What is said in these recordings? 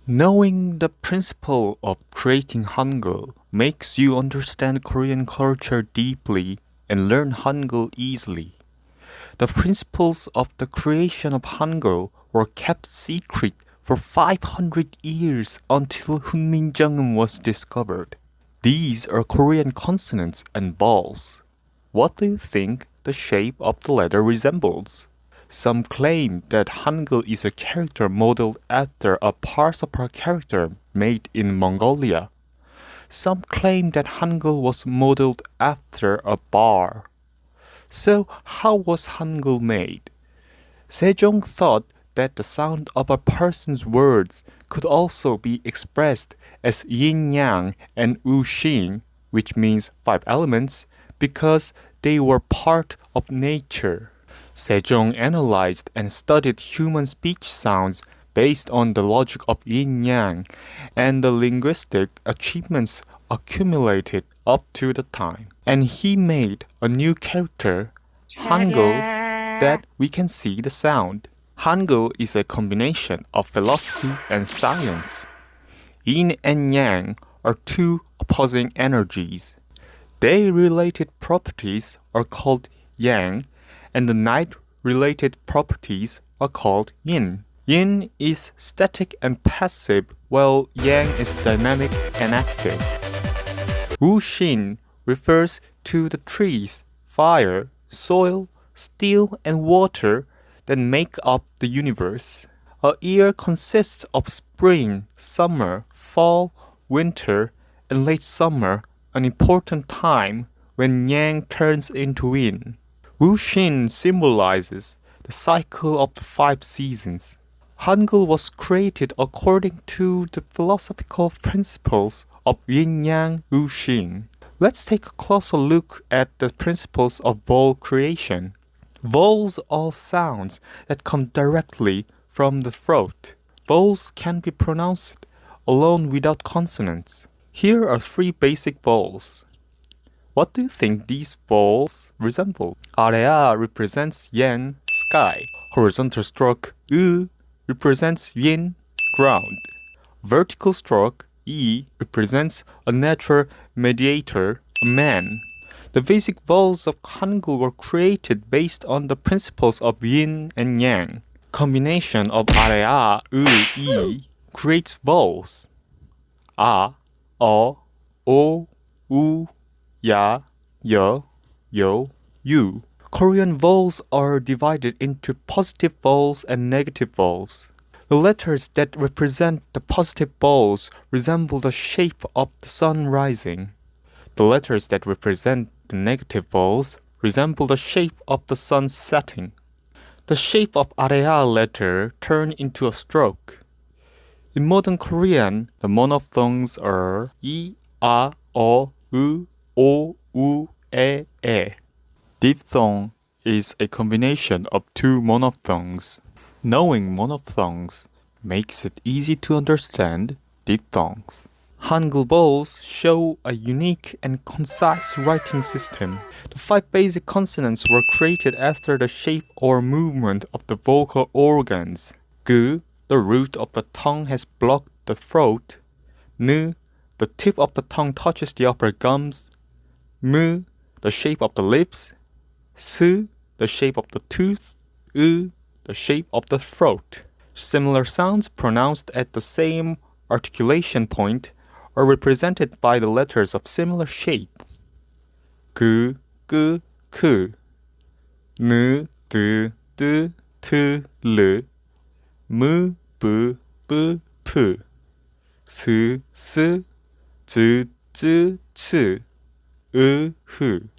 Knowing the principle of creating Hangul makes you understand Korean culture deeply and learn Hangul easily. The principles of the creation of Hangul were kept secret for 500 years until Hunminjeongeum was discovered. These are Korean consonants and vowels. What do you think the shape of the letter resembles? Some claim that Hangul is a character modeled after a Parsapar character made in Mongolia. Some claim that Hangul was modeled after a bar. So how was Hangul made? Sejong thought that the sound of a person's words could also be expressed as yin-yang and wu-shin, which means five elements, because they were part of nature. Sejong analyzed and studied human speech sounds based on the logic of yin-yang and the linguistic achievements accumulated up to the time. And he made a new character, Hangul, that we can see the sound. Hangul is a combination of philosophy and science. Yin and yang are two opposing energies. Their related properties are called yang, and the night-related properties are called yin. Yin is static and passive, while yang is dynamic and active. Wu-shin refers to the trees, fire, soil, steel, and water that make up the universe. A year consists of spring, summer, fall, winter, and late summer, an important time when yang turns into yin. Wu-shin symbolizes the cycle of the five seasons. Hangul was created according to the philosophical principles of yin-yang wu-shin. Let's take a closer look at the principles of vowel creation. Vowels are sounds that come directly from the throat. Vowels can be pronounced alone without consonants. Here are three basic vowels. What do you think these vowels resemble? 아래아 represents yen, sky. Horizontal stroke 으 represents yin, ground. Vertical stroke 이 represents a natural mediator, a man. The basic vowels of Hangul were created based on the principles of yin and yang. Combination of 아래아, 으, 이 creates vowels. 아, 어, 오, 우, 야, 여, 요, 유. Korean vowels are divided into positive vowels and negative vowels. The letters that represent the positive vowels resemble the shape of the sun rising. The letters that represent the negative vowels resemble the shape of the sun setting. The shape of 아래아 letter turn into a stroke. In modern Korean, the monophthongs are 이, 아, 어, 으, 오, 우, 에, 에. Diphthong is a combination of two monophthongs. Knowing monophthongs makes it easy to understand diphthongs. Hangul vowels show a unique and concise writing system. The five basic consonants were created after the shape or movement of the vocal organs. 그, the root of the tongue has blocked the throat. 느, the tip of the tongue touches the upper gums. 무, the shape of the lips. 스, the shape of the tooth. 으, the shape of the throat. Similar sounds pronounced at the same articulation point are represented by the letters of similar shape. 그, 끄, 크. 느, 드, 뜨, 트, 르. 무, 부, 뿌, 푸. 스, 스, 즈, 쯔, 츠. 으, 흐.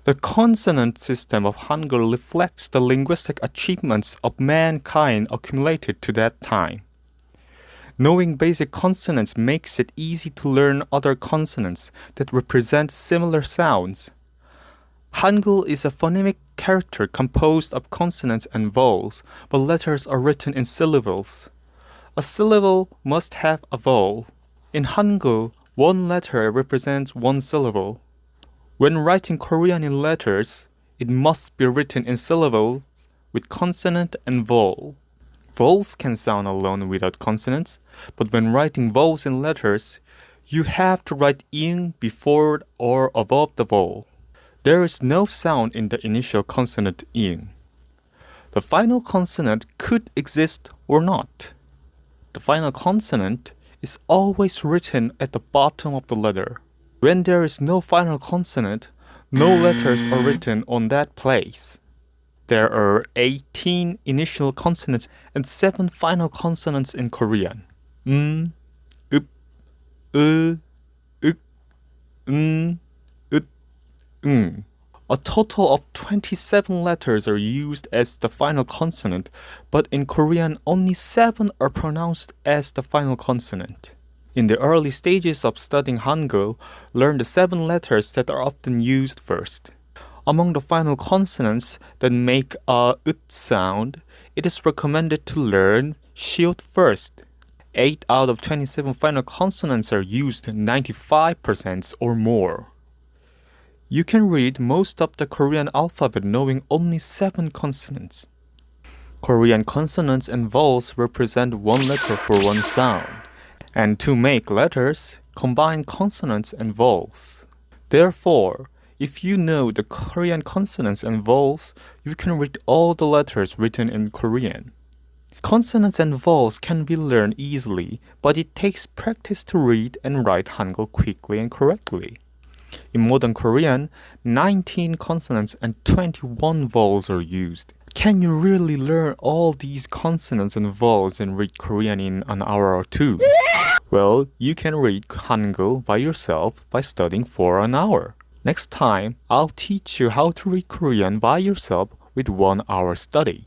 The consonant system of Hangul reflects the linguistic achievements of mankind accumulated to that time. Knowing basic consonants makes it easy to learn other consonants that represent similar sounds. Hangul is a phonemic character composed of consonants and vowels, but letters are written in syllables. A syllable must have a vowel. In Hangul, one letter represents one syllable. When writing Korean in letters, it must be written in syllables with consonant and vowel. Vowels can sound alone without consonants, but when writing vowels in letters, you have to write ing before or above the vowel. There is no sound in the initial consonant ing. The final consonant could exist or not. The final consonant is always written at the bottom of the letter. When there is no final consonant, no letters are written on that place. There are 18 initial consonants and 7 final consonants in Korean. Up, uk, ut, A total of 27 letters are used as the final consonant, but in Korean only 7 are pronounced as the final consonant. In the early stages of studying Hangul, learn the 7 letters that are often used first. Among the final consonants that make a ut sound, it is recommended to learn shield first. 8 out of 27 final consonants are used 95% or more. You can read most of the Korean alphabet knowing only 7 consonants. Korean consonants and vowels represent one letter for one sound. And to make letters, combine consonants and vowels. Therefore, if you know the Korean consonants and vowels, you can read all the letters written in Korean. Consonants and vowels can be learned easily, but it takes practice to read and write Hangul quickly and correctly. In modern Korean, 19 consonants and 21 vowels are used. Can you really learn all these consonants and vowels and read Korean in an hour or two? Well, you can read Hangul by yourself by studying for an hour. Next time, I'll teach you how to read Korean by yourself with 1 hour study.